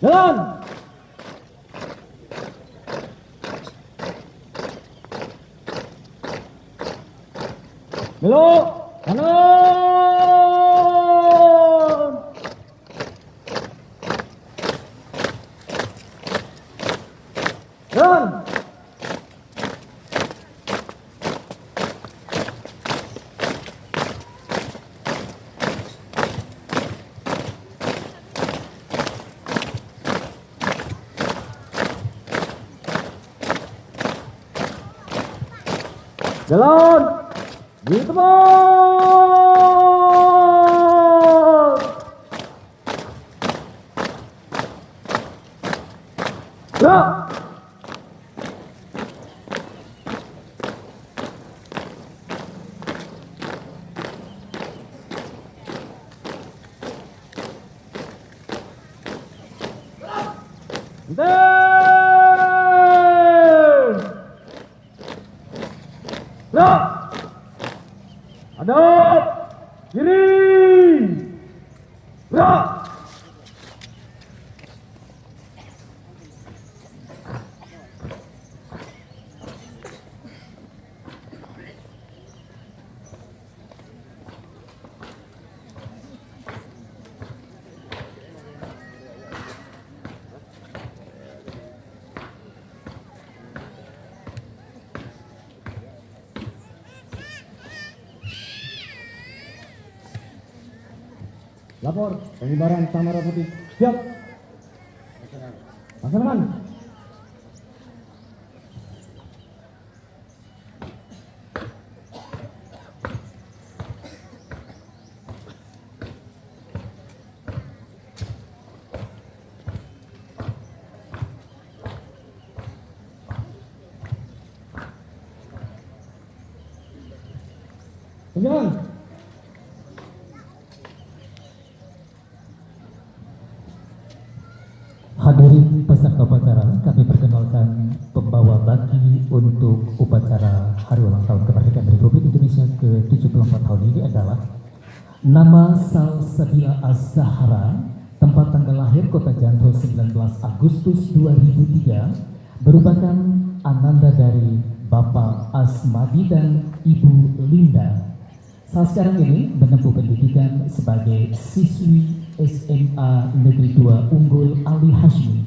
Jalan. Belok. Kanan. Jalan. Jalan. Di tempat. Gerak. Gerak. Hadap kiri. Gerak. Lapor pengibaran sang merah putih. Siap. Laksanakan. Berjalan. Hadirin peserta upacara, kami perkenalkan pembawa baki untuk upacara Hari Ulang Tahun Kemerdekaan Republik Indonesia ke-74 tahun ini adalah nama Salsabila Az-Zahra, tempat tanggal lahir Kota Janto 19 Agustus 2003, merupakan ananda dari Bapak Asmadi dan Ibu Linda. Saat sekarang ini menempuh pendidikan sebagai siswi SMA Negeri 2 Unggul Ali Hashmi